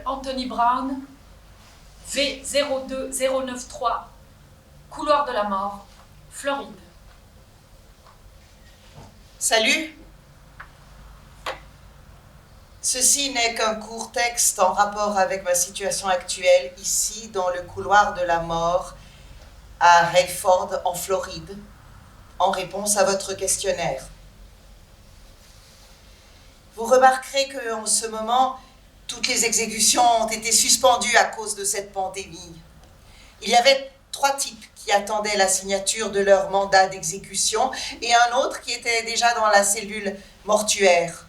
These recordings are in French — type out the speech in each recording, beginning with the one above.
Anthony Brown, V02093, couloir de la mort, Floride. Salut. Ceci n'est qu'un court texte en rapport avec ma situation actuelle ici dans le couloir de la mort à Rayford en Floride, en réponse à votre questionnaire. Vous remarquerez qu'en ce moment, toutes les exécutions ont été suspendues à cause de cette pandémie. Il y avait 3 types qui attendaient la signature de leur mandat d'exécution et un autre qui était déjà dans la cellule mortuaire,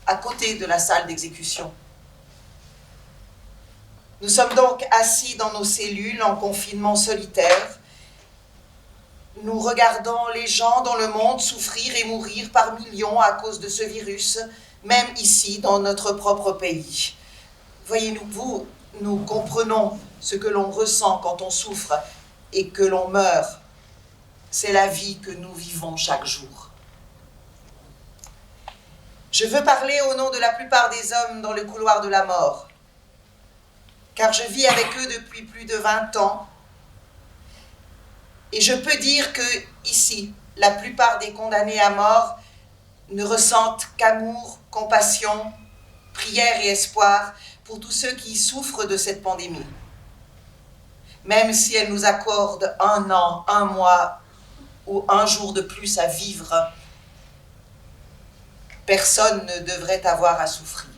à côté de la salle d'exécution. Nous sommes donc assis dans nos cellules en confinement solitaire. Nous regardons les gens dans le monde souffrir et mourir par millions à cause de ce virus, même ici, dans notre propre pays. Voyez-vous, nous comprenons ce que l'on ressent quand on souffre et que l'on meurt. C'est la vie que nous vivons chaque jour. Je veux parler au nom de la plupart des hommes dans le couloir de la mort, car je vis avec eux depuis plus de 20 ans. Et je peux dire que, ici, la plupart des condamnés à mort ne ressentent qu'amour, compassion, prière et espoir pour tous ceux qui souffrent de cette pandémie. Même si elle nous accorde 1 an, 1 mois ou 1 jour de plus à vivre, personne ne devrait avoir à souffrir.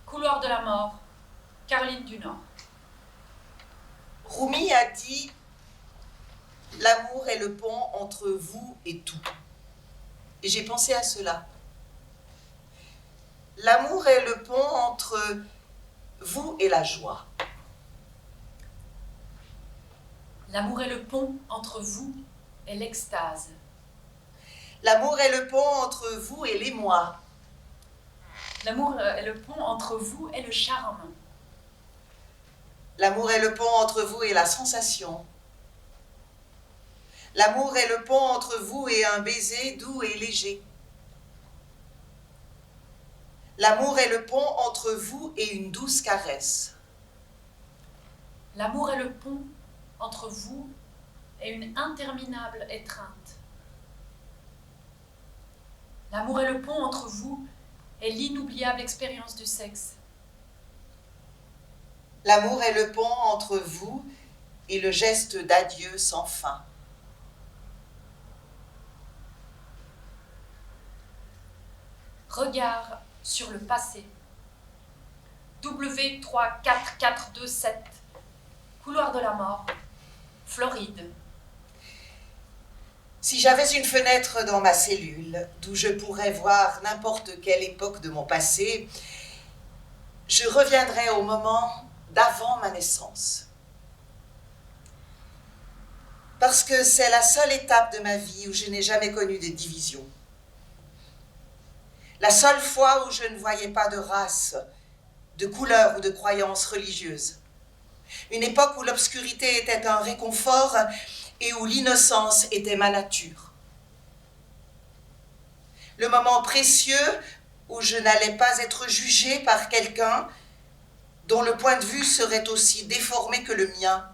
Couloir de la mort, Caroline du Nord. Rumi a dit « L'amour est le pont entre vous et tout ». Et j'ai pensé à cela. L'amour est le pont entre vous et la joie. L'amour est le pont entre vous et l'extase. L'amour est le pont entre vous et l'émoi. L'amour est le pont entre vous et le charme. L'amour est le pont entre vous et la sensation. L'amour est le pont entre vous et un baiser doux et léger. L'amour est le pont entre vous et une douce caresse. L'amour est le pont entre vous et une interminable étreinte. L'amour est le pont entre vous et l'inoubliable expérience du sexe. L'amour est le pont entre vous et le geste d'adieu sans fin. Regard sur le passé. W34427, couloir de la mort, Floride. Si j'avais une fenêtre dans ma cellule, d'où je pourrais voir n'importe quelle époque de mon passé, je reviendrais au moment d'avant ma naissance. parce que c'est la seule étape de ma vie où je n'ai jamais connu de division. La seule fois où je ne voyais pas de race, de couleur ou de croyance religieuse. Une époque où l'obscurité était un réconfort et où l'innocence était ma nature. Le moment précieux où je n'allais pas être jugée par quelqu'un dont le point de vue serait aussi déformé que le mien.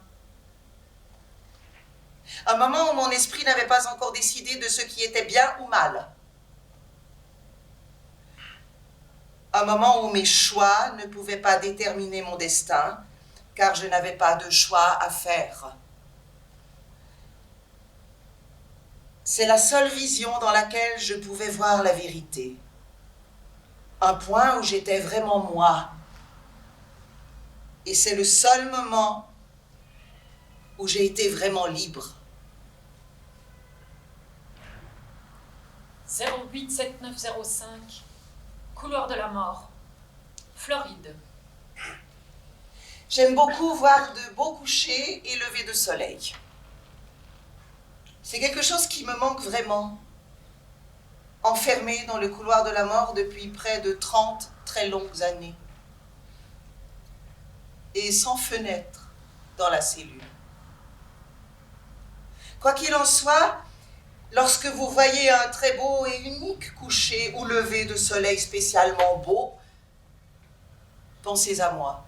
Un moment où mon esprit n'avait pas encore décidé de ce qui était bien ou mal. Un moment où mes choix ne pouvaient pas déterminer mon destin, car je n'avais pas de choix à faire. C'est la seule vision dans laquelle je pouvais voir la vérité. Un point où j'étais vraiment moi. Et c'est le seul moment où j'ai été vraiment libre. 087905, couloir de la mort, Floride. J'aime beaucoup voir de beaux couchers et levers de soleil. C'est quelque chose qui me manque vraiment. Enfermée dans le couloir de la mort depuis près de 30 très longues années. Et sans fenêtre dans la cellule. Quoi qu'il en soit, lorsque vous voyez un très beau et unique coucher ou lever de soleil spécialement beau, pensez à moi.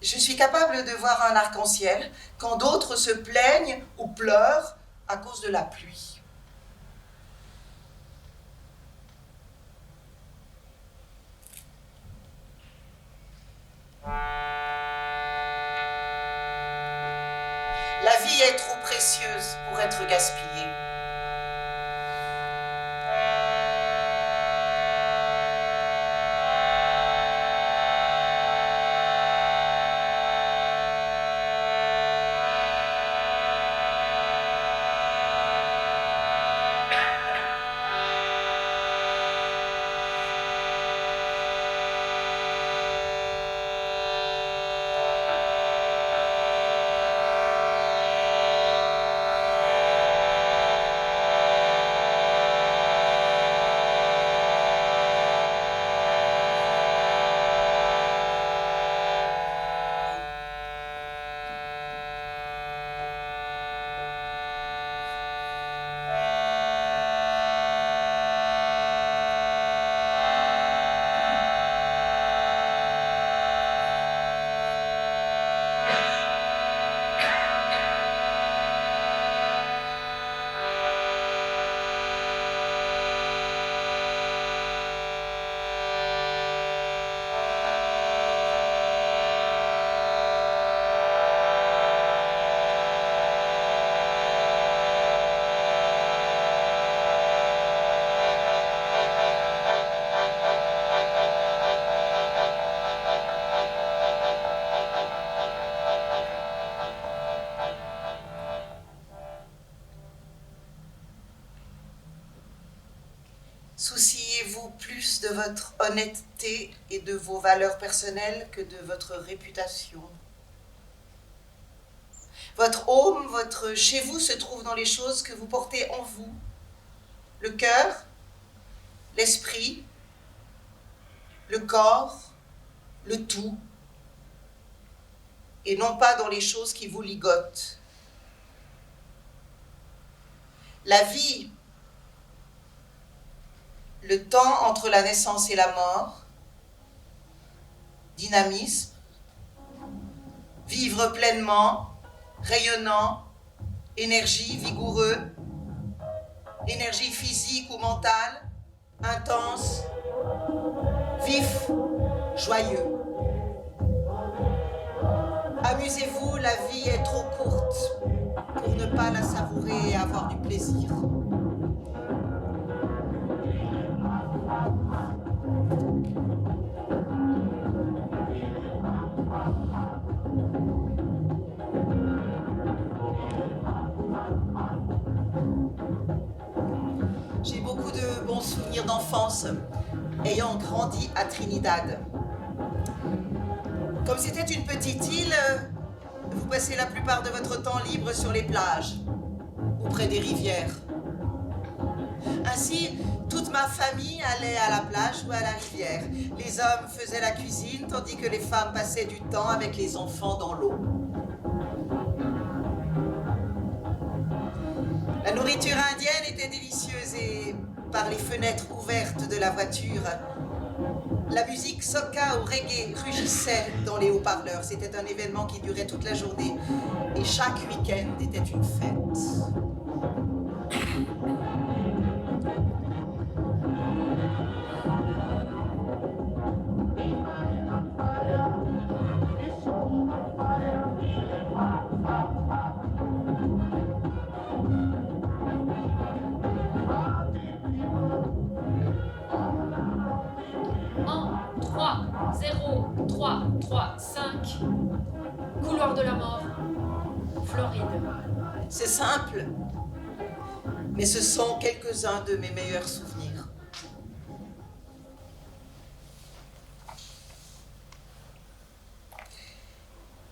Je suis capable de voir un arc-en-ciel quand d'autres se plaignent ou pleurent à cause de la pluie. La vie est trop précieuse pour être gaspillée. Souciez-vous plus de votre honnêteté et de vos valeurs personnelles que de votre réputation. Votre home, votre chez vous se trouve dans les choses que vous portez en vous. Le cœur, l'esprit, le corps, le tout. Et non pas dans les choses qui vous ligotent. La vie, le temps entre la naissance et la mort, dynamisme, vivre pleinement, rayonnant, énergie, vigoureux, énergie physique ou mentale, intense, vif, joyeux. Amusez-vous, la vie est trop courte pour ne pas la savourer et avoir du plaisir. J'ai beaucoup de bons souvenirs d'enfance, ayant grandi à Trinidad. Comme c'était une petite île, vous passez la plupart de votre temps libre sur les plages ou près des rivières. Ainsi, toute ma famille allait à la plage ou à la rivière. Les hommes faisaient la cuisine, tandis que les femmes passaient du temps avec les enfants dans l'eau. La nourriture indienne était délicieuse et, par les fenêtres ouvertes de la voiture, la musique soca ou reggae rugissait dans les haut-parleurs. C'était un événement qui durait toute la journée et chaque week-end était une fête. Couloir de la mort, Floride. C'est simple, mais ce sont quelques-uns de mes meilleurs souvenirs.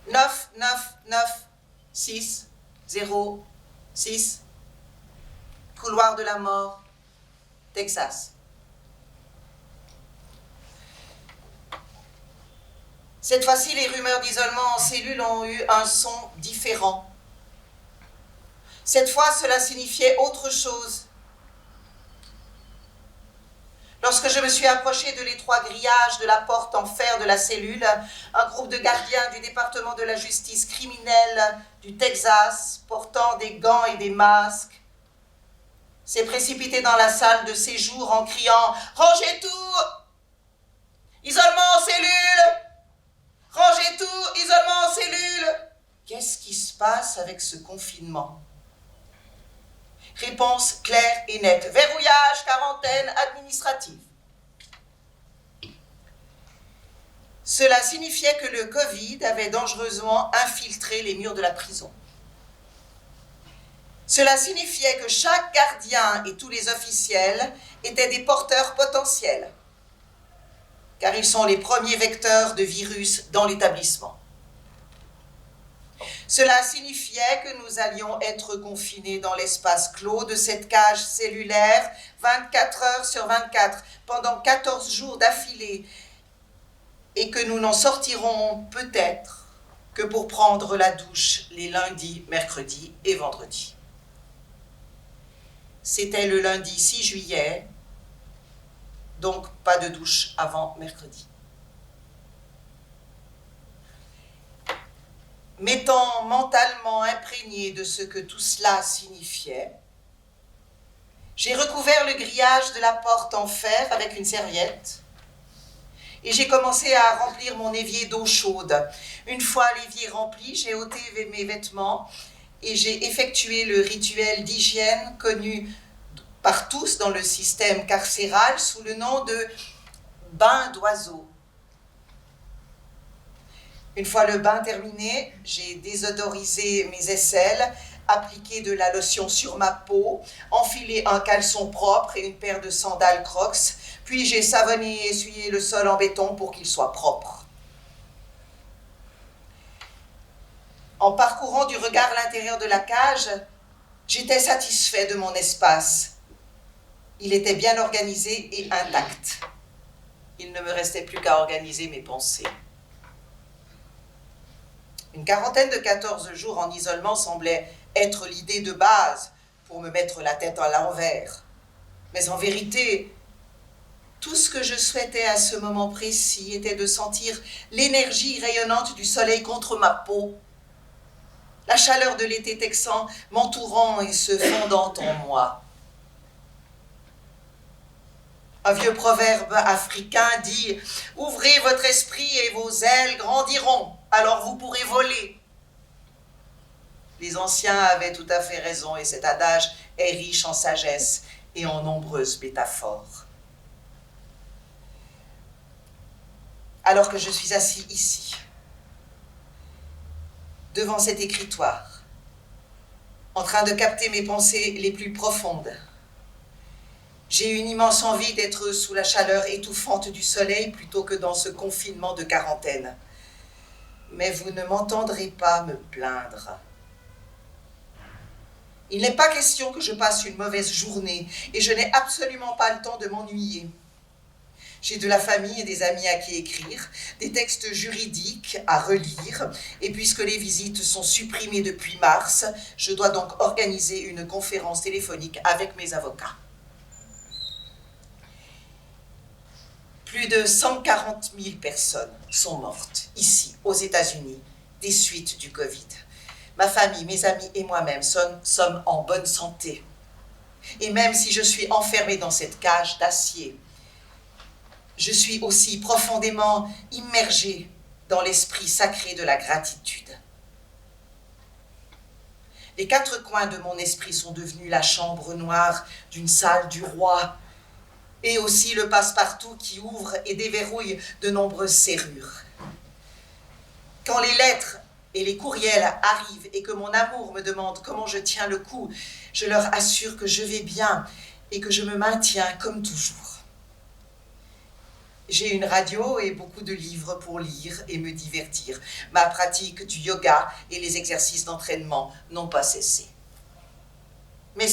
Neuf, 6, 0, 6, couloir de la mort, Texas. Cette fois-ci, les rumeurs d'isolement en cellule ont eu un son différent. Cette fois, cela signifiait autre chose. Lorsque je me suis approchée de l'étroit grillage de la porte en fer de la cellule, un groupe de gardiens du département de la justice criminelle du Texas, portant des gants et des masques, s'est précipité dans la salle de séjour en criant « Rangez tout! Isolement en cellule! Rangez tout! Isolement en cellule !» Qu'est-ce qui se passe avec ce confinement? Réponse claire et nette. Verrouillage, quarantaine administrative. Cela signifiait que le Covid avait dangereusement infiltré les murs de la prison. Cela signifiait que chaque gardien et tous les officiels étaient des porteurs potentiels, car ils sont les premiers vecteurs de virus dans l'établissement. Cela signifiait que nous allions être confinés dans l'espace clos de cette cage cellulaire 24 heures sur 24 pendant 14 jours d'affilée et que nous n'en sortirons peut-être que pour prendre la douche les lundis, mercredis et vendredis. C'était le lundi 6 juillet, donc pas de douche avant mercredi. M'étant mentalement imprégné de ce que tout cela signifiait, j'ai recouvert le grillage de la porte en fer avec une serviette et j'ai commencé à remplir mon évier d'eau chaude. Une fois l'évier rempli, j'ai ôté mes vêtements et j'ai effectué le rituel d'hygiène connu par tous dans le système carcéral sous le nom de bain d'oiseau. Une fois le bain terminé, j'ai désodorisé mes aisselles, appliqué de la lotion sur ma peau, enfilé un caleçon propre et une paire de sandales Crocs, puis j'ai savonné et essuyé le sol en béton pour qu'il soit propre. En parcourant du regard l'intérieur de la cage, j'étais satisfait de mon espace. Il était bien organisé et intact. Il ne me restait plus qu'à organiser mes pensées. Une quarantaine de 14 jours en isolement semblait être l'idée de base pour me mettre la tête à l'envers. Mais en vérité, tout ce que je souhaitais à ce moment précis était de sentir l'énergie rayonnante du soleil contre ma peau, la chaleur de l'été texan m'entourant et se fondant en moi. Un vieux proverbe africain dit « Ouvrez votre esprit et vos ailes grandiront, alors vous pourrez voler. » Les anciens avaient tout à fait raison et cet adage est riche en sagesse et en nombreuses métaphores. Alors que je suis assis ici, devant cet écritoire, en train de capter mes pensées les plus profondes, j'ai une immense envie d'être sous la chaleur étouffante du soleil plutôt que dans ce confinement de quarantaine. mais vous ne m'entendrez pas me plaindre. Il n'est pas question que je passe une mauvaise journée et je n'ai absolument pas le temps de m'ennuyer. J'ai de la famille et des amis à qui écrire, des textes juridiques à relire, et puisque les visites sont supprimées depuis mars, je dois donc organiser une conférence téléphonique avec mes avocats. Plus de 140 000 personnes sont mortes ici, aux États-Unis, des suites du Covid. Ma famille, mes amis et moi-même sommes en bonne santé. Et même si je suis enfermée dans cette cage d'acier, je suis aussi profondément immergée dans l'esprit sacré de la gratitude. Les quatre coins de mon esprit sont devenus la chambre noire d'une salle du roi, et aussi le passe-partout qui ouvre et déverrouille de nombreuses serrures. Quand les lettres et les courriels arrivent et que mon amour me demande comment je tiens le coup, je leur assure que je vais bien et que je me maintiens comme toujours. J'ai une radio et beaucoup de livres pour lire et me divertir. Ma pratique du yoga et les exercices d'entraînement n'ont pas cessé. Mais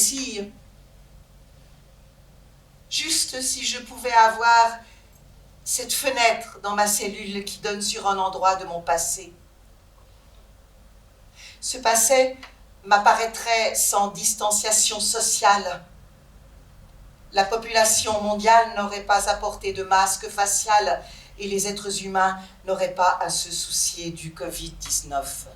juste si je pouvais avoir cette fenêtre dans ma cellule qui donne sur un endroit de mon passé. Ce passé m'apparaîtrait sans distanciation sociale. La population mondiale n'aurait pas apporté de masque facial et les êtres humains n'auraient pas à se soucier du Covid-19.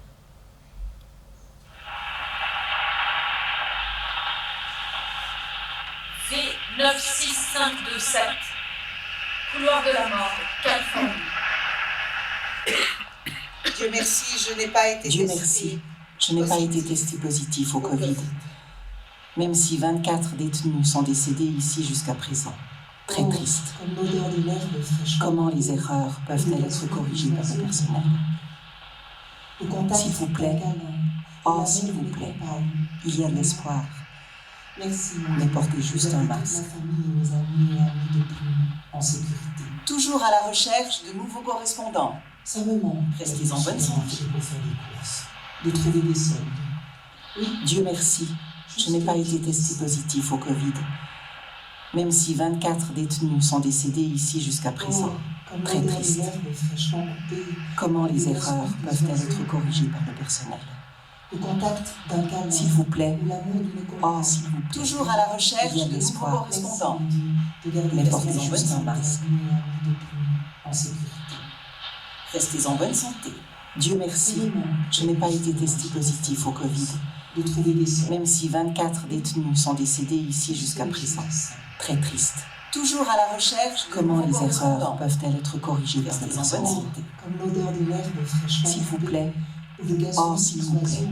V96527, couloir de la mort, Californie. Dieu merci, je n'ai pas été testé positif au Covid. Même si 24 détenus sont décédés ici jusqu'à présent. Très triste. Comment les erreurs peuvent-elles être corrigées par le personnel? S'il vous plaît, s'il vous plaît, il y a de l'espoir. Mais portez juste un masque. Toujours à la recherche de nouveaux correspondants. Restez en bonne santé. De trouver des soldes. Oui, Dieu merci. Je n'ai pas été testé positif au Covid, même si 24 détenus sont décédés ici jusqu'à présent. Très triste. Comment les erreurs peuvent-elles être corrigées par le personnel? S'il vous plaît, s'il vous plaît. Toujours à la recherche de nouveaux correspondants. Mais portez juste un masque. Restez en bonne santé. Dieu merci, je n'ai pas été testé positif au Covid. Même si 24 détenus sont décédés ici jusqu'à présent. Très triste. Toujours à la recherche, comment les erreurs peuvent-elles être corrigées par le personnel? S'il vous plaît, s'il vous plaît,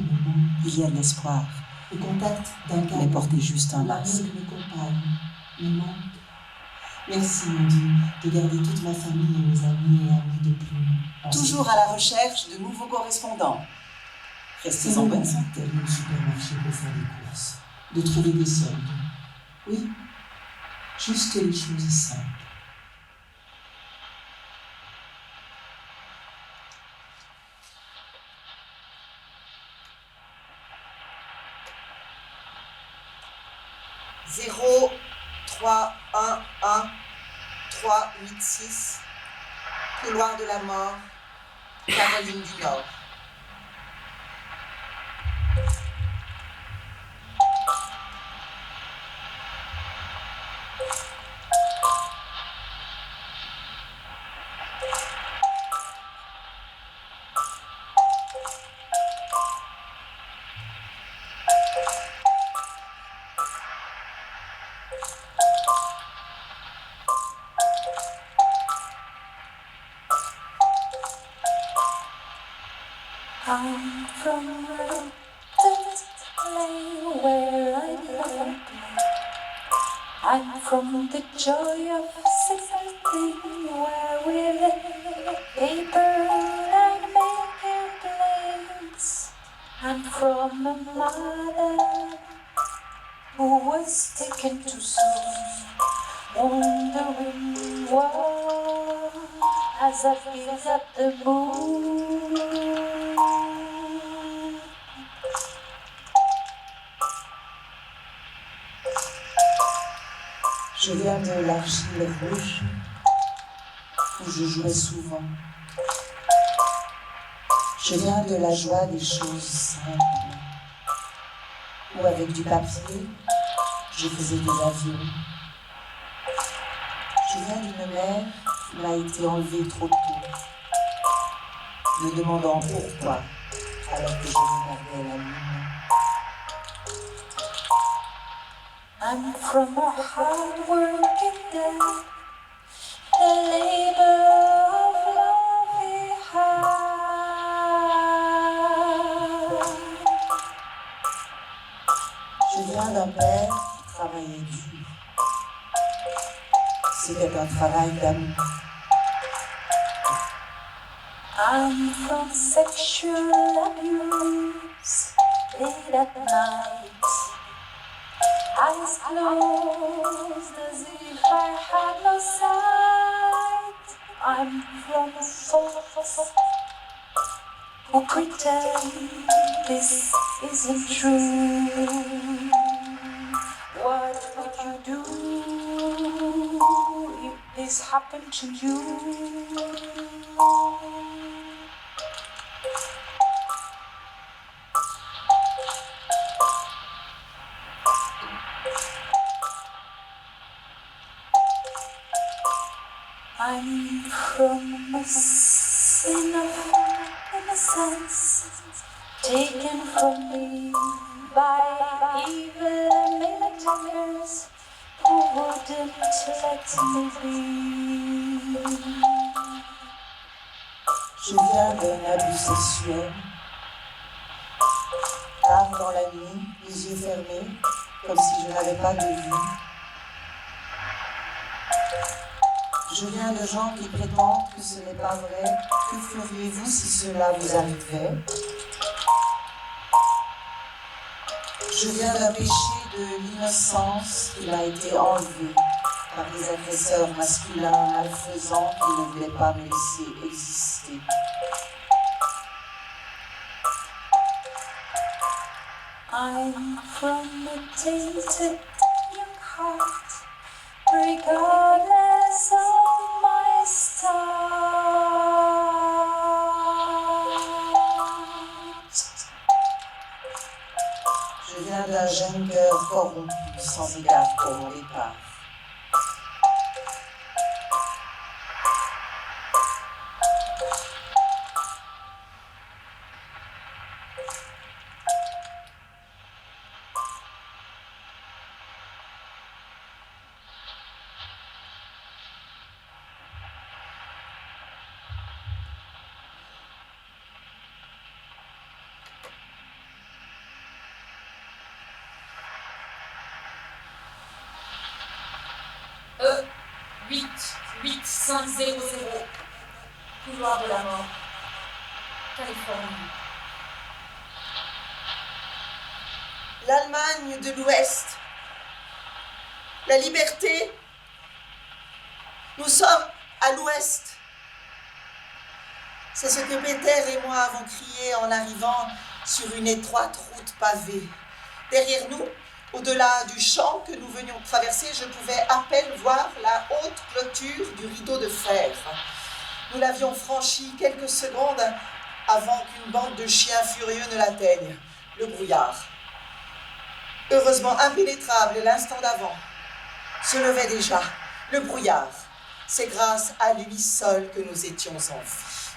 il y a de l'espoir. Mais portez juste un masque. Merci mon Dieu de garder toute ma famille et mes amis de plus. Toujours à la recherche de nouveaux correspondants. Restez en bonne santé. D'aller au supermarché pour faire des courses, de trouver des soldes. Oui, juste les choses simples. Zéro 3 1 1 3 8 6, couloir de la mort, Caroline du Nord. I'm from a distant land where I never play. I'm from the joy of singing where we lay paper and make airplanes. I'm from a mother who was taken too soon, wondering why as I gaze at the moon. de l'argile rouge, où je jouais souvent. Je viens de la joie des choses simples, où avec du papier, je faisais des avions. Je viens d'une mère qui m'a été enlevée trop tôt, me demandant pourquoi, alors que je regardais la lune. I'm from a hard-working dad, the labor of love he had. Je viens d'un père qui travaillait dur. C'était un travail d'amour. I'm from sexual abuse, late at night, eyes closed as if I had no sight. I'm from thoughts who pretend this isn't true. What would you do if this happened to you? I'm from a sin of innocence taken from me by evil maniacs who wouldn't let me be. Je viens d'un abus sexuel. Tard dans la nuit, les yeux fermés, comme si je n'avais pas de vue. Je viens de gens qui prétendent que ce n'est pas vrai. Que feriez-vous si cela vous arrivait? Je viens d'un péché de l'innocence qui m'a été enlevé par des agresseurs masculins malfaisants qui ne voulaient pas me laisser exister. I'm from a tainted young heart, regardless of my start. Je viens d'un jeune cœur corrompu, sans égard pour mon départ. E8500, couloir de la mort, Californie. L'Allemagne de l'Ouest, la liberté. Nous sommes à l'Ouest. C'est ce que Peter et moi avons crié en arrivant sur une étroite route pavée. Derrière nous, au-delà du champ que nous venions de traverser, je pouvais à peine voir la haute clôture du rideau de fer. Nous l'avions franchi quelques secondes avant qu'une bande de chiens furieux ne l'atteigne, le brouillard. Heureusement impénétrable l'instant d'avant, se levait déjà le brouillard. C'est grâce à lui seul que nous étions en vie.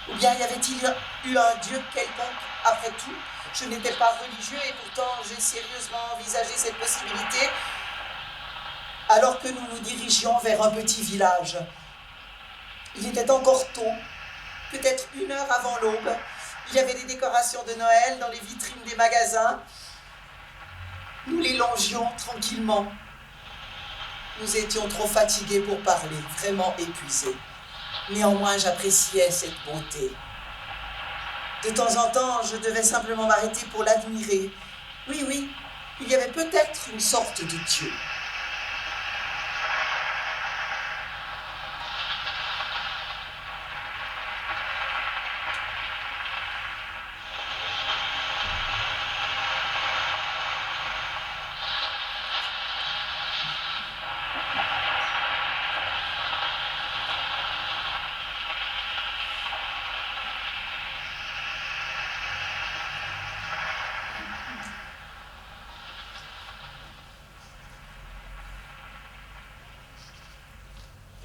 Ou bien y avait-il eu un Dieu quelconque après tout? Je n'étais pas religieux et pourtant j'ai sérieusement envisagé cette possibilité alors que nous nous dirigions vers un petit village. Il était encore tôt, peut-être 1 heure avant l'aube. Il y avait des décorations de Noël dans les vitrines des magasins. Nous les longions tranquillement. Nous étions trop fatigués pour parler, vraiment épuisés. Néanmoins, j'appréciais cette beauté. De temps en temps, je devais simplement m'arrêter pour l'admirer. Oui, il y avait peut-être une sorte de Dieu.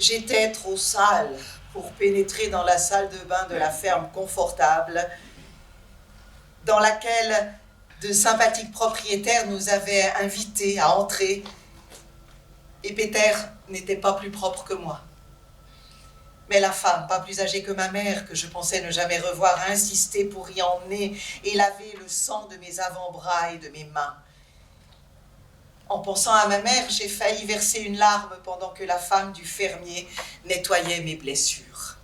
J'étais trop sale pour pénétrer dans la salle de bain de la ferme confortable dans laquelle de sympathiques propriétaires nous avaient invités à entrer. Et Peter n'était pas plus propre que moi. Mais la femme, pas plus âgée que ma mère, que je pensais ne jamais revoir, a insisté pour y emmener et laver le sang de mes avant-bras et de mes mains. En pensant à ma mère, j'ai failli verser une larme pendant que la femme du fermier nettoyait mes blessures.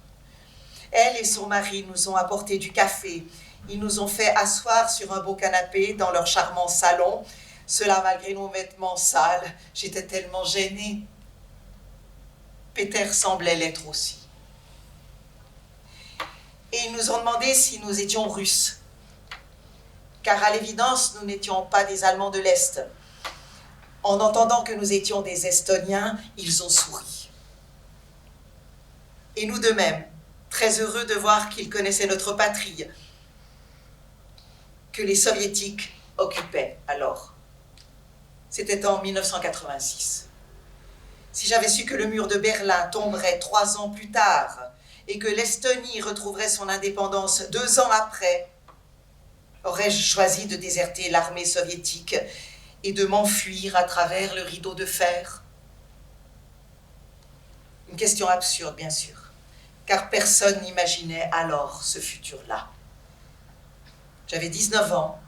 Elle et son mari nous ont apporté du café. Ils nous ont fait asseoir sur un beau canapé dans leur charmant salon. Cela malgré nos vêtements sales. J'étais tellement gênée. Peter semblait l'être aussi. Et ils nous ont demandé si nous étions Russes. Car à l'évidence, nous n'étions pas des Allemands de l'Est. En entendant que nous étions des Estoniens, ils ont souri. Et nous de même, très heureux de voir qu'ils connaissaient notre patrie, que les Soviétiques occupaient alors. C'était en 1986. Si j'avais su que le mur de Berlin tomberait 3 ans plus tard et que l'Estonie retrouverait son indépendance 2 ans après, aurais-je choisi de déserter l'armée soviétique et de m'enfuir à travers le rideau de fer? Une question absurde, bien sûr, car personne n'imaginait alors ce futur-là. J'avais 19 ans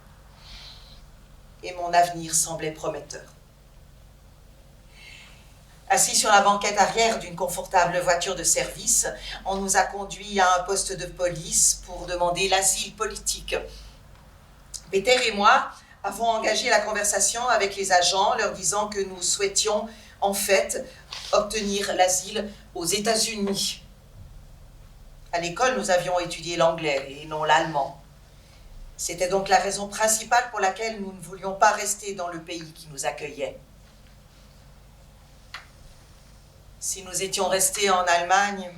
et mon avenir semblait prometteur. Assis sur la banquette arrière d'une confortable voiture de service, on nous a conduits à un poste de police pour demander l'asile politique. Peter et moi avons engagé la conversation avec les agents, leur disant que nous souhaitions en fait obtenir l'asile aux États-Unis. À l'école, nous avions étudié l'anglais et non l'allemand. C'était donc la raison principale pour laquelle nous ne voulions pas rester dans le pays qui nous accueillait. Si nous étions restés en Allemagne,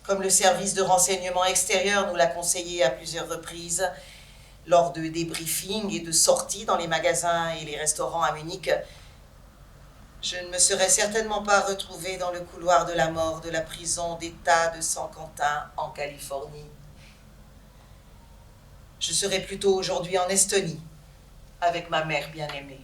comme le service de renseignement extérieur nous l'a conseillé à plusieurs reprises, lors de débriefings et de sorties dans les magasins et les restaurants à Munich, je ne me serais certainement pas retrouvée dans le couloir de la mort de la prison d'État de San Quentin en Californie. Je serais plutôt aujourd'hui en Estonie, avec ma mère bien-aimée.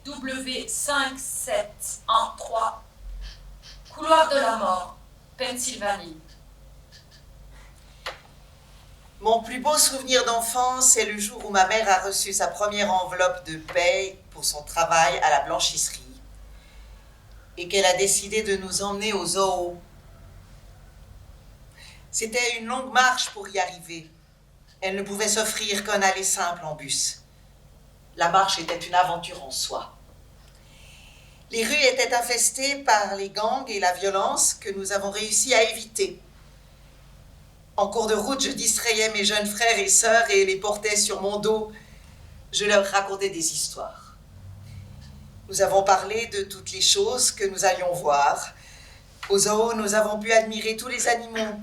CW5713, couloir de la mort, Pennsylvanie. Mon plus beau souvenir d'enfance, c'est le jour où ma mère a reçu sa première enveloppe de paye pour son travail à la blanchisserie et qu'elle a décidé de nous emmener au zoo. C'était une longue marche pour y arriver. Elle ne pouvait s'offrir qu'un aller simple en bus. La marche était une aventure en soi. Les rues étaient infestées par les gangs et la violence que nous avons réussi à éviter. En cours de route, je distrayais mes jeunes frères et sœurs et les portais sur mon dos. Je leur racontais des histoires. Nous avons parlé de toutes les choses que nous allions voir. Au zoo, nous avons pu admirer tous les animaux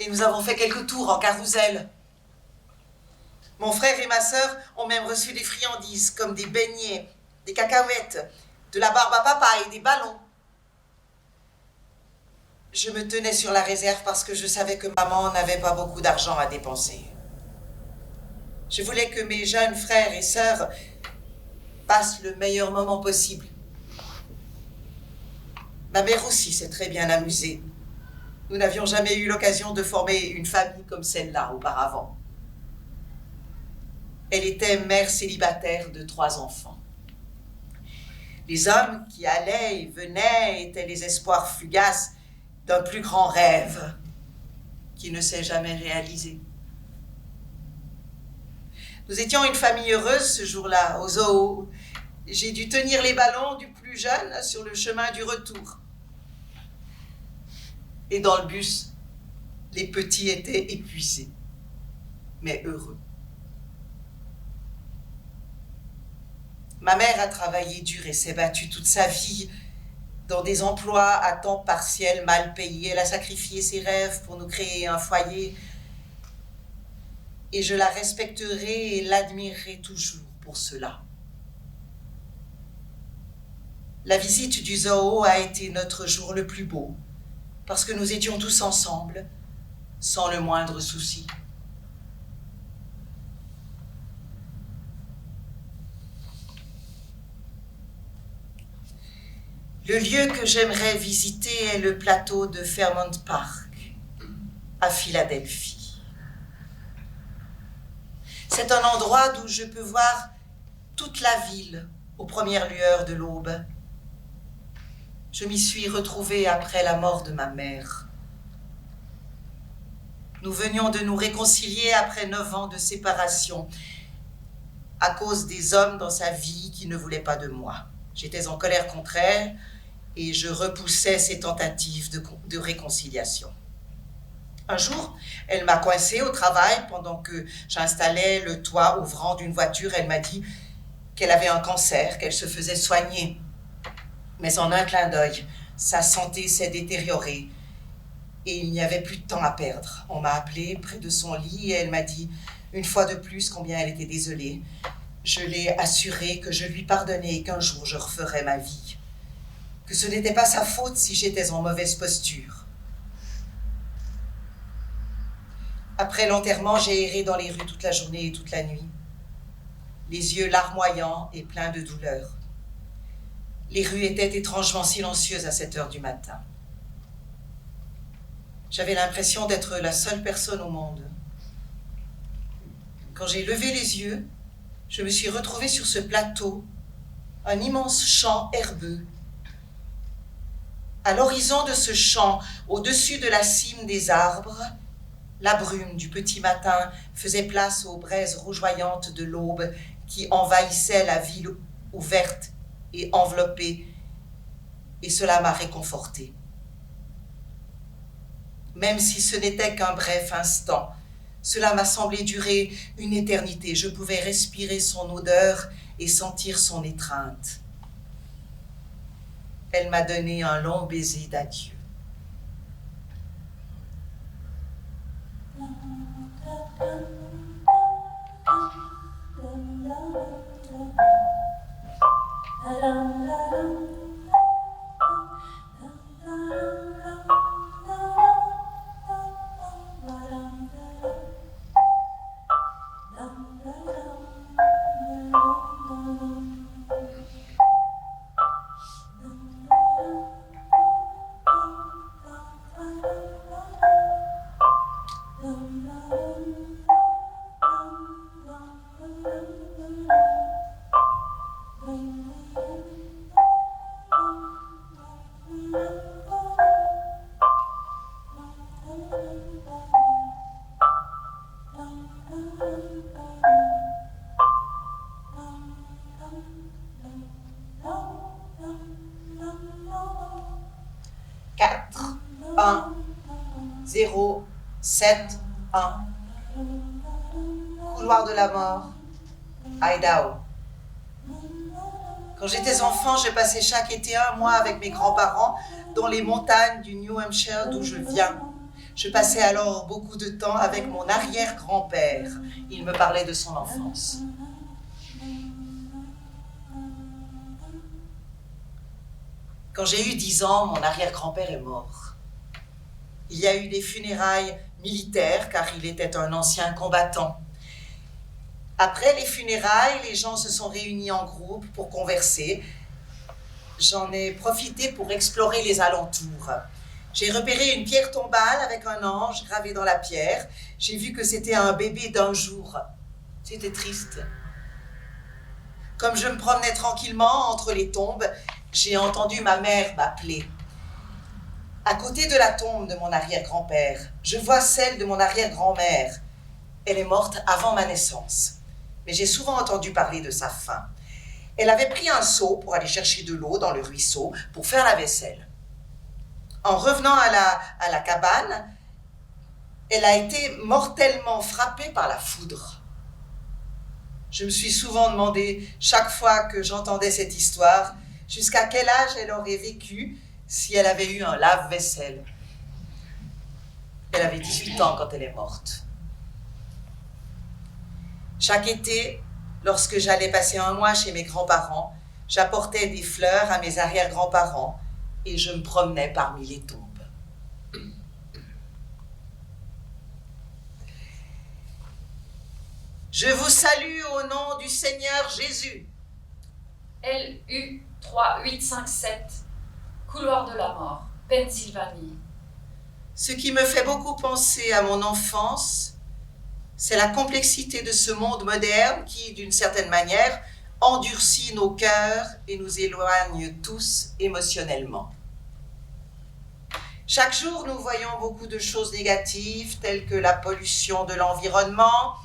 et nous avons fait quelques tours en carrousel. Mon frère et ma sœur ont même reçu des friandises comme des beignets, des cacahuètes, de la barbe à papa et des ballons. Je me tenais sur la réserve parce que je savais que maman n'avait pas beaucoup d'argent à dépenser. Je voulais que mes jeunes frères et sœurs passent le meilleur moment possible. Ma mère aussi s'est très bien amusée. Nous n'avions jamais eu l'occasion de former une famille comme celle-là auparavant. Elle était mère célibataire de 3 enfants. Les hommes qui allaient et venaient étaient les espoirs fugaces d'un plus grand rêve qui ne s'est jamais réalisé. Nous étions une famille heureuse ce jour-là, au zoo. J'ai dû tenir les ballons du plus jeune sur le chemin du retour. Et dans le bus, les petits étaient épuisés, mais heureux. Ma mère a travaillé dur et s'est battue toute sa vie dans des emplois à temps partiel mal payés. Elle a sacrifié ses rêves pour nous créer un foyer. Et je la respecterai et l'admirerai toujours pour cela. La visite du zoo a été notre jour le plus beau, parce que nous étions tous ensemble, sans le moindre souci. Le lieu que j'aimerais visiter est le plateau de Fairmount Park, à Philadelphie. C'est un endroit d'où je peux voir toute la ville aux premières lueurs de l'aube. Je m'y suis retrouvée après la mort de ma mère. Nous venions de nous réconcilier après 9 ans de séparation, à cause des hommes dans sa vie qui ne voulaient pas de moi. J'étais en colère contre elle et je repoussais ses tentatives de réconciliation. Un jour, elle m'a coincée au travail pendant que j'installais le toit ouvrant d'une voiture. Elle m'a dit qu'elle avait un cancer, qu'elle se faisait soigner. Mais en un clin d'œil, sa santé s'est détériorée et il n'y avait plus de temps à perdre. On m'a appelée près de son lit et elle m'a dit une fois de plus combien elle était désolée. Je l'ai assurée que je lui pardonnais et qu'un jour je referais ma vie. Que ce n'était pas sa faute si j'étais en mauvaise posture. Après l'enterrement, j'ai erré dans les rues toute la journée et toute la nuit, les yeux larmoyants et pleins de douleur. Les rues étaient étrangement silencieuses à cette heure du matin. J'avais l'impression d'être la seule personne au monde. Quand j'ai levé les yeux, je me suis retrouvée sur ce plateau, un immense champ herbeux. À l'horizon de ce champ, au-dessus de la cime des arbres, la brume du petit matin faisait place aux braises rougeoyantes de l'aube qui envahissaient la ville ouverte et enveloppée, et cela m'a réconfortée. Même si ce n'était qu'un bref instant, cela m'a semblé durer une éternité. Je pouvais respirer son odeur et sentir son étreinte. Elle m'a donné un long baiser d'adieu. Quatre, 1, 0, 7, 1. Couloir de la mort, Idaho. Quand j'étais enfant, je passais chaque été 1 mois avec mes grands-parents dans les montagnes du New Hampshire d'où je viens. Je passais alors beaucoup de temps avec mon arrière-grand-père. Il me parlait de son enfance. Quand j'ai eu 10 ans, mon arrière-grand-père est mort. Il y a eu des funérailles militaires car il était un ancien combattant. Après les funérailles, les gens se sont réunis en groupe pour converser. J'en ai profité pour explorer les alentours. J'ai repéré une pierre tombale avec un ange gravé dans la pierre. J'ai vu que c'était un bébé d'1 jour. C'était triste. Comme je me promenais tranquillement entre les tombes, j'ai entendu ma mère m'appeler. À côté de la tombe de mon arrière-grand-père, je vois celle de mon arrière-grand-mère. Elle est morte avant ma naissance. mais j'ai souvent entendu parler de sa fin. Elle avait pris un seau pour aller chercher de l'eau dans le ruisseau pour faire la vaisselle. En revenant à la cabane, elle a été mortellement frappée par la foudre. Je me suis souvent demandé, chaque fois que j'entendais cette histoire, jusqu'à quel âge elle aurait vécu si elle avait eu un lave-vaisselle. Elle avait 18 ans quand elle est morte. Chaque été, lorsque j'allais passer un mois chez mes grands-parents, j'apportais des fleurs à mes arrière-grands-parents et je me promenais parmi les tombes. Je vous salue au nom du Seigneur Jésus. LU 3857, couloir de la mort, Pennsylvanie. Ce qui me fait beaucoup penser à mon enfance, c'est la complexité de ce monde moderne qui, d'une certaine manière, endurcit nos cœurs et nous éloigne tous émotionnellement. Chaque jour, nous voyons beaucoup de choses négatives, telles que la pollution de l'environnement,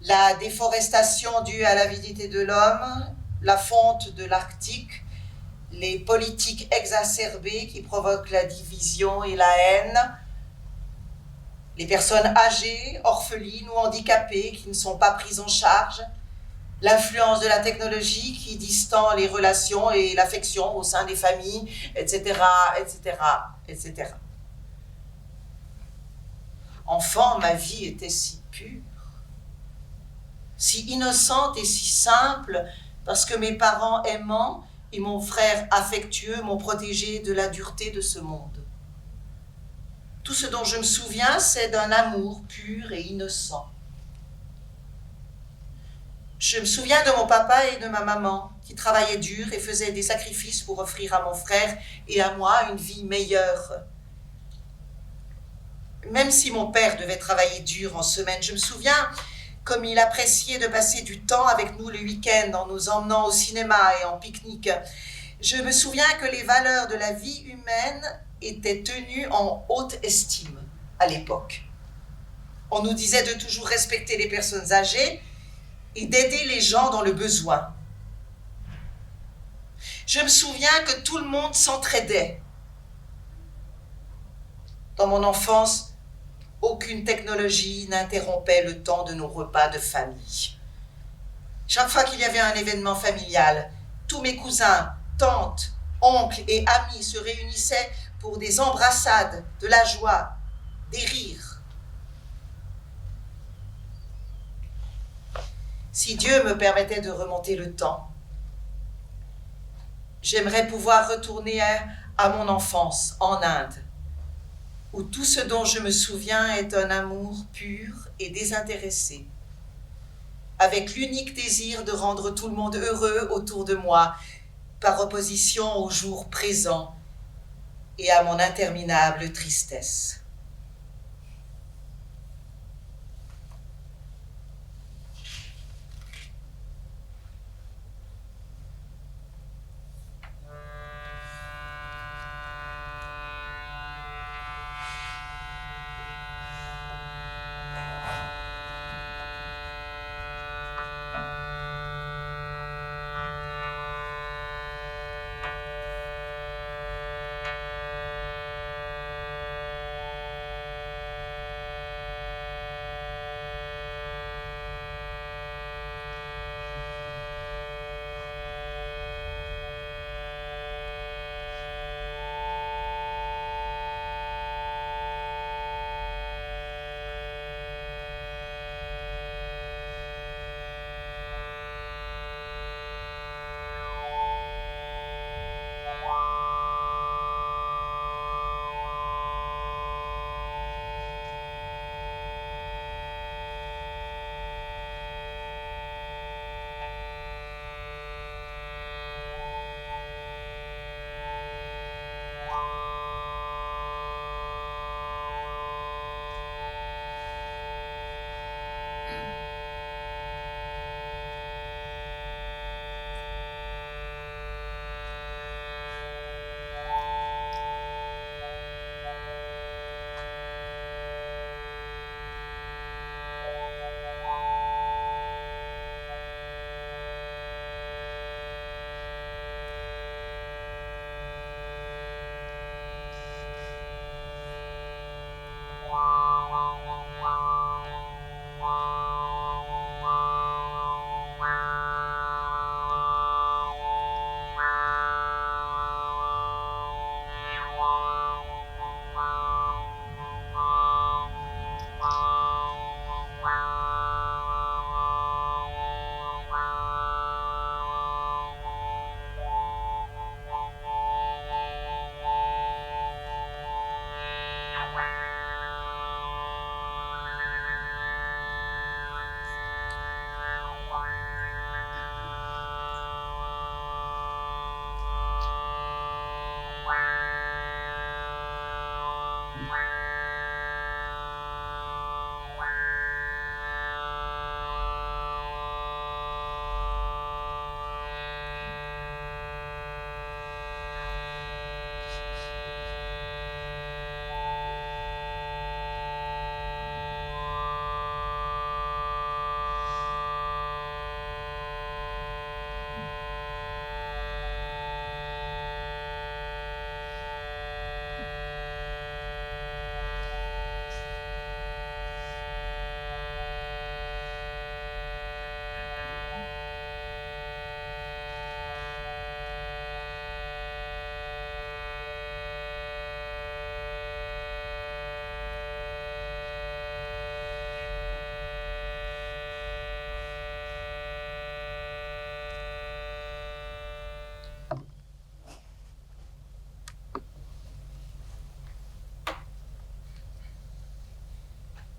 la déforestation due à l'avidité de l'homme, la fonte de l'Arctique, les politiques exacerbées qui provoquent la division et la haine, les personnes âgées, orphelines ou handicapées qui ne sont pas prises en charge, l'influence de la technologie qui distend les relations et l'affection au sein des familles, etc., etc., etc. Enfant, ma vie était si pure, si innocente et si simple, parce que mes parents aimants et mon frère affectueux m'ont protégée de la dureté de ce monde. Tout ce dont je me souviens, c'est d'un amour pur et innocent. Je me souviens de mon papa et de ma maman qui travaillaient dur et faisaient des sacrifices pour offrir à mon frère et à moi une vie meilleure. Même si mon père devait travailler dur en semaine, je me souviens comme il appréciait de passer du temps avec nous le week-end en nous emmenant au cinéma et en pique-nique. Je me souviens que les valeurs de la vie humaine étaient tenues en haute estime à l'époque. On nous disait de toujours respecter les personnes âgées et d'aider les gens dans le besoin. Je me souviens que tout le monde s'entraidait. Dans mon enfance, aucune technologie n'interrompait le temps de nos repas de famille. Chaque fois qu'il y avait un événement familial, tous mes cousins, tantes, oncles et amis se réunissaient pour des embrassades, de la joie, des rires. Si Dieu me permettait de remonter le temps, j'aimerais pouvoir retourner à mon enfance en Inde, où tout ce dont je me souviens est un amour pur et désintéressé, avec l'unique désir de rendre tout le monde heureux autour de moi, par opposition au jour présent et à mon interminable tristesse.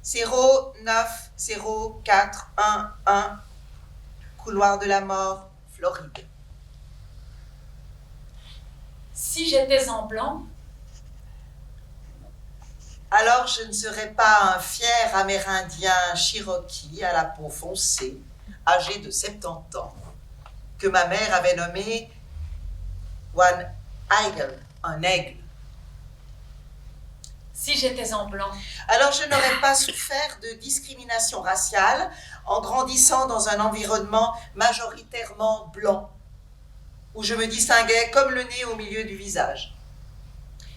0904111, couloir de la mort, Floride. Si j'étais en blanc, alors je ne serais pas un fier Amérindien Cherokee à la peau foncée, âgé de 70 ans, que ma mère avait nommé One Eagle, un aigle. si j'étais en blanc, Alors je n'aurais pas souffert de discrimination raciale en grandissant dans un environnement majoritairement blanc, où je me distinguais comme le nez au milieu du visage.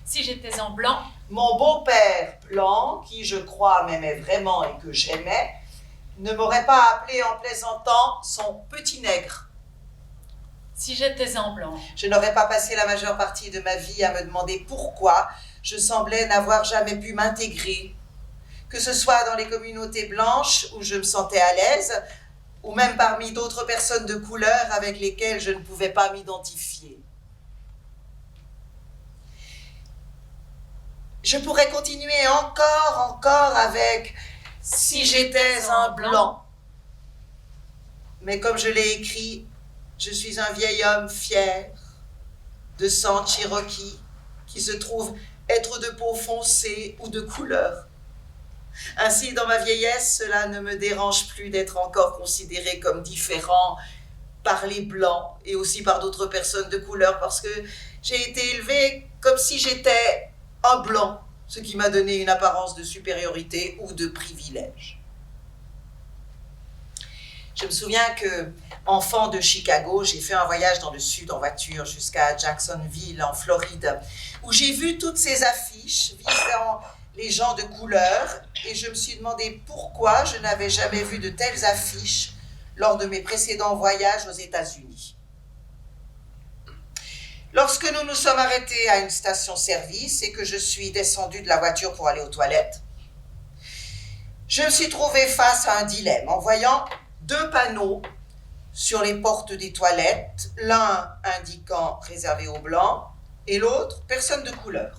si j'étais en blanc, Mon beau-père blanc, qui je crois m'aimait vraiment et que j'aimais, ne m'aurait pas appelé en plaisantant son petit nègre. si j'étais en blanc, Je n'aurais pas passé la majeure partie de ma vie à me demander pourquoi je semblais n'avoir jamais pu m'intégrer, que ce soit dans les communautés blanches où je me sentais à l'aise, ou même parmi d'autres personnes de couleur avec lesquelles je ne pouvais pas m'identifier. Je pourrais continuer encore avec « si j'étais un blanc ». Mais comme je l'ai écrit, je suis un vieil homme fier, de sang Cherokee, qui se trouve être de peau foncée ou de couleur. Ainsi, dans ma vieillesse, cela ne me dérange plus d'être encore considéré comme différent par les blancs et aussi par d'autres personnes de couleur, parce que j'ai été élevé comme si j'étais un blanc, ce qui m'a donné une apparence de supériorité ou de privilège. Je me souviens que, enfant de Chicago, j'ai fait un voyage dans le sud en voiture jusqu'à Jacksonville, en Floride, où j'ai vu toutes ces affiches visant les gens de couleur, et je me suis demandé pourquoi je n'avais jamais vu de telles affiches lors de mes précédents voyages aux États-Unis. Lorsque nous nous sommes arrêtés à une station-service et que je suis descendue de la voiture pour aller aux toilettes, je me suis trouvée face à un dilemme en voyant 2 panneaux sur les portes des toilettes, l'un indiquant réservé aux blancs et l'autre personne de couleur.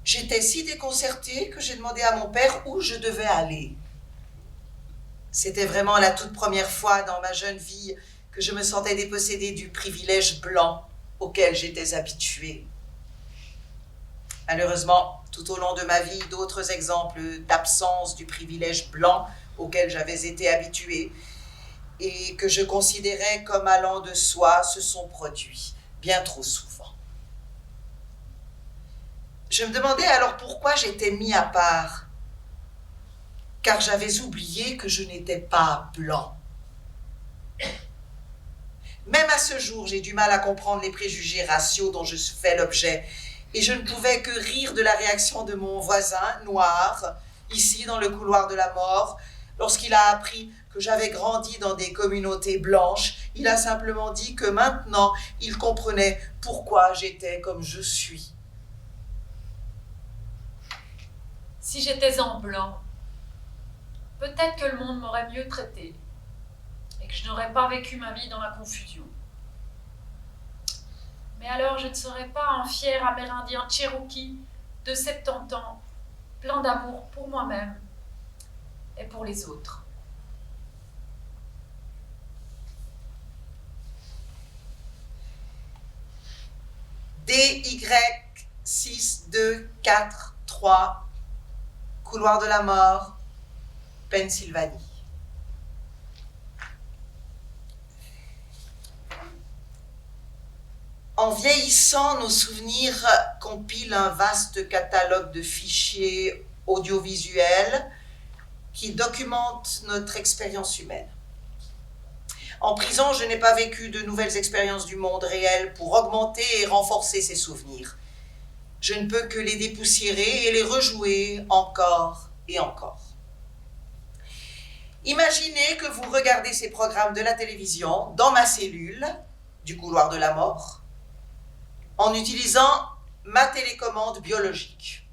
J'étais si déconcertée que j'ai demandé à mon père où je devais aller. C'était vraiment la toute première fois dans ma jeune vie que je me sentais dépossédée du privilège blanc auquel j'étais habituée. Malheureusement, tout au long de ma vie, d'autres exemples d'absence du privilège blanc auquel j'avais été habituée et que je considérais comme allant de soi se sont produits, bien trop souvent. Je me demandais alors pourquoi j'étais mis à part, car j'avais oublié que je n'étais pas blanc. Même à ce jour, j'ai du mal à comprendre les préjugés raciaux dont je fais l'objet, et je ne pouvais que rire de la réaction de mon voisin noir, ici dans le couloir de la mort. Lorsqu'il a appris que j'avais grandi dans des communautés blanches, il a simplement dit que maintenant, il comprenait pourquoi j'étais comme je suis. si j'étais en blanc, peut-être que le monde m'aurait mieux traité et que je n'aurais pas vécu ma vie dans la confusion. Mais alors je ne serais pas un fier Amérindien Cherokee de 70 ans, plein d'amour pour moi-même et pour les autres. DY6243, couloir de la mort, Pennsylvanie. En vieillissant, nos souvenirs compilent un vaste catalogue de fichiers audiovisuels qui documentent notre expérience humaine. En prison, je n'ai pas vécu de nouvelles expériences du monde réel pour augmenter et renforcer ces souvenirs. Je ne peux que les dépoussiérer et les rejouer encore et encore. Imaginez que vous regardez ces programmes de la télévision dans ma cellule du couloir de la mort en utilisant ma télécommande biologique.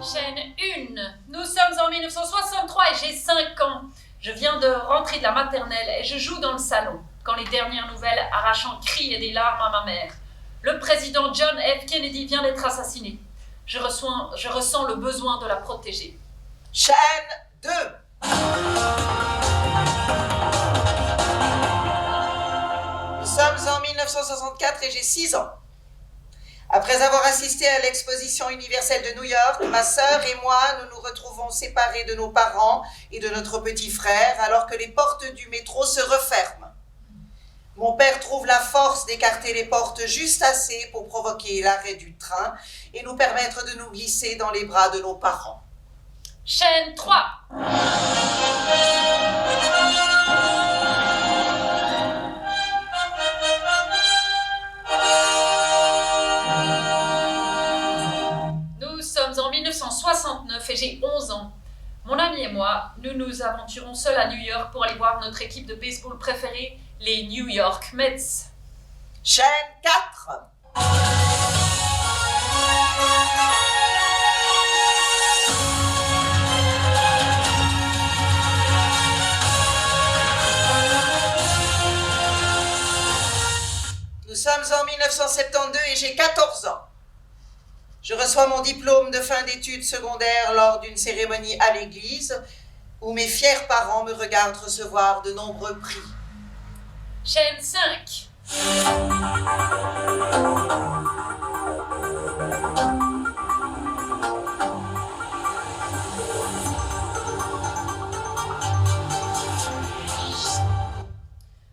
Chaîne 1. Nous sommes en 1963 et j'ai 5 ans. Je viens de rentrer de la maternelle et je joue dans le salon quand les dernières nouvelles arrachant cris et des larmes à ma mère. Le président John F. Kennedy vient d'être assassiné. Je ressens le besoin de la protéger. Chaîne 2. Nous sommes en 1964 et j'ai 6 ans. Après avoir assisté à l'exposition universelle de New York, ma sœur et moi, nous nous retrouvons séparés de nos parents et de notre petit frère alors que les portes du métro se referment. Mon père trouve la force d'écarter les portes juste assez pour provoquer l'arrêt du train et nous permettre de nous glisser dans les bras de nos parents. Chaîne 3. Nous sommes en 1969 et j'ai 11 ans. Mon ami et moi, nous nous aventurons seuls à New York pour aller voir notre équipe de baseball préférée, les New York Mets. Chaîne 4. Nous sommes en 1972 et j'ai 14 ans. Je reçois mon diplôme de fin d'études secondaires lors d'une cérémonie à l'église où mes fiers parents me regardent recevoir de nombreux prix. Chaîne 5.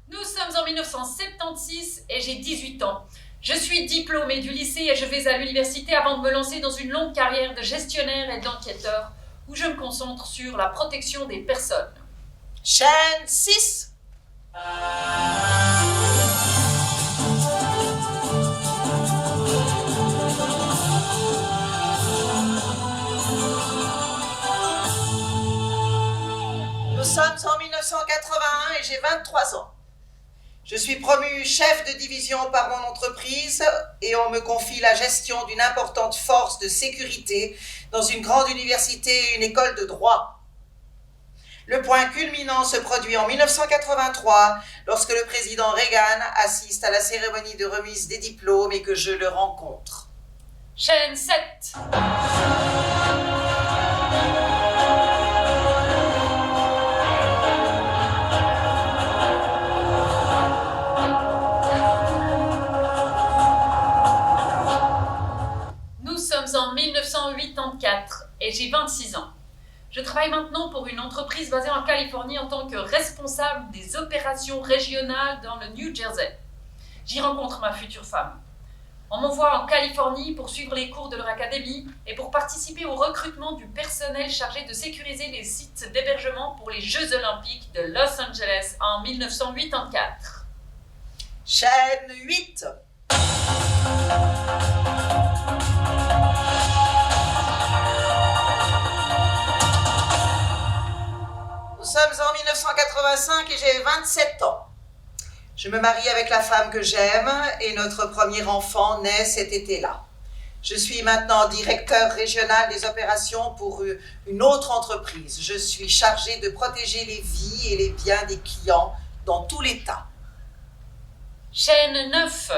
Nous sommes en 1976 et j'ai 18 ans. Je suis diplômée du lycée et je vais à l'université avant de me lancer dans une longue carrière de gestionnaire et d'enquêteur où je me concentre sur la protection des personnes. Chaîne 6. Nous sommes en 1981 et j'ai 23 ans. Je suis promu chef de division par mon entreprise et on me confie la gestion d'une importante force de sécurité dans une grande université et une école de droit. Le point culminant se produit en 1983 lorsque le président Reagan assiste à la cérémonie de remise des diplômes et que je le rencontre. Chaîne 7. Nous sommes en 1984 et j'ai 26 ans. Je travaille maintenant pour une entreprise basée en Californie en tant que responsable des opérations régionales dans le New Jersey. J'y rencontre ma future femme. On m'envoie en Californie pour suivre les cours de leur académie et pour participer au recrutement du personnel chargé de sécuriser les sites d'hébergement pour les Jeux Olympiques de Los Angeles en 1984. Chaîne 8. Nous sommes en 1985 et j'ai 27 ans. Je me marie avec la femme que j'aime et notre premier enfant naît cet été-là. Je suis maintenant directeur régional des opérations pour une autre entreprise. Je suis chargé de protéger les vies et les biens des clients dans tout l'État. Chaîne 9.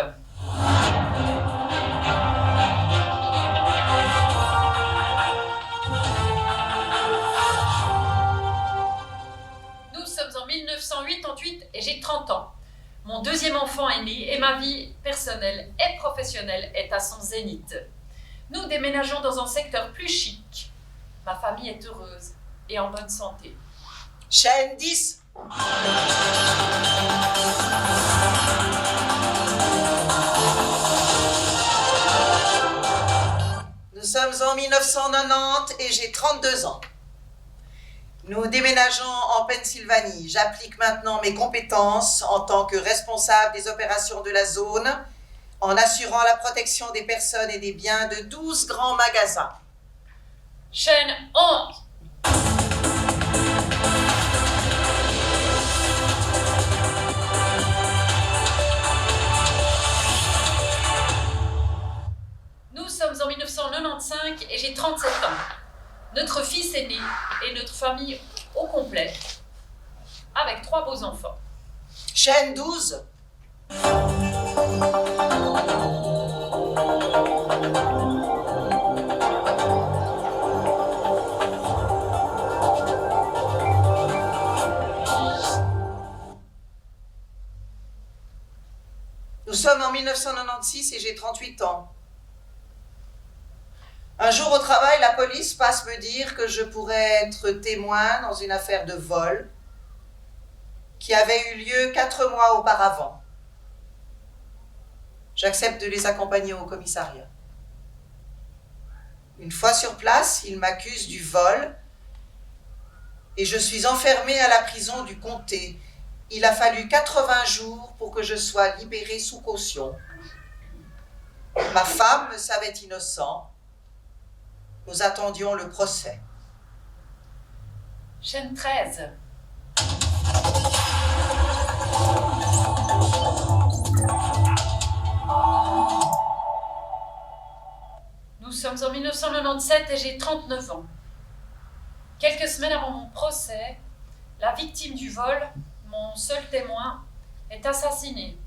Nous sommes en 1988 et j'ai 30 ans. Mon deuxième enfant est né et ma vie personnelle et professionnelle est à son zénith. Nous déménageons dans un secteur plus chic. Ma famille est heureuse et en bonne santé. Chaîne 10. Nous sommes en 1990 et j'ai 32 ans. Nous déménageons en Pennsylvanie. J'applique maintenant mes compétences en tant que responsable des opérations de la zone en assurant la protection des personnes et des biens de 12 grands magasins. Chaîne 11. Nous sommes en 1995 et j'ai 37 ans. Notre fils est né et notre famille au complet. avec 3 beaux enfants. Chaîne 12. Nous sommes en 1996 et j'ai 38 ans. Un jour au travail, la police passe me dire que je pourrais être témoin dans une affaire de vol qui avait eu lieu 4 mois auparavant. J'accepte de les accompagner au commissariat. Une fois sur place, ils m'accusent du vol et je suis enfermée à la prison du comté. Il a fallu 80 jours pour que je sois libérée sous caution. Ma femme me savait innocent. Nous attendions le procès. Chaîne 13. Nous sommes en 1997 et j'ai 39 ans. Quelques semaines avant mon procès, la victime du vol, mon seul témoin, est assassinée.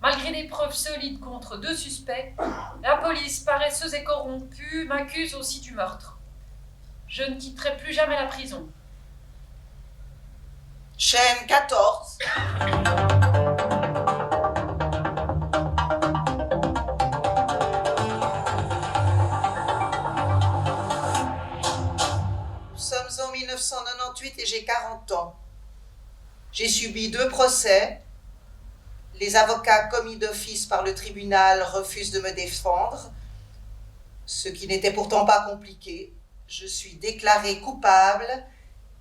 Malgré des preuves solides contre 2 suspects, la police paresseuse et corrompue m'accuse aussi du meurtre. Je ne quitterai plus jamais la prison. Chaîne 14. Nous sommes en 1998 et j'ai 40 ans. J'ai subi 2 procès. Les avocats commis d'office par le tribunal refusent de me défendre, ce qui n'était pourtant pas compliqué. Je suis déclarée coupable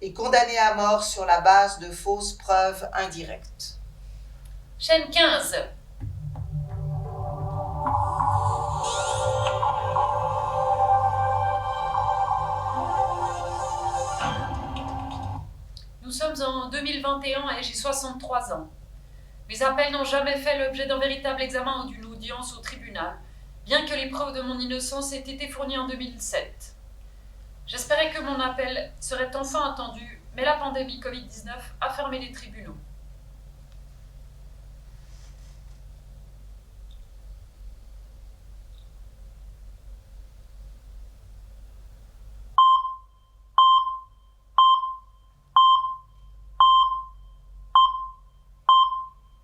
et condamnée à mort sur la base de fausses preuves indirectes. Chaîne 15. Nous sommes en 2021 et j'ai 63 ans. Mes appels n'ont jamais fait l'objet d'un véritable examen ou d'une audience au tribunal, bien que les preuves de mon innocence aient été fournies en 2007. J'espérais que mon appel serait enfin entendu, mais la pandémie Covid-19 a fermé les tribunaux.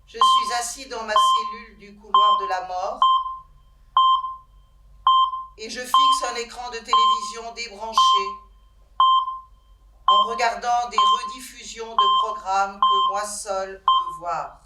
Je suis assis dans ma cellule du couloir de la mort et je fixe un écran de télévision débranché en regardant des rediffusions de programmes que moi seul peux voir.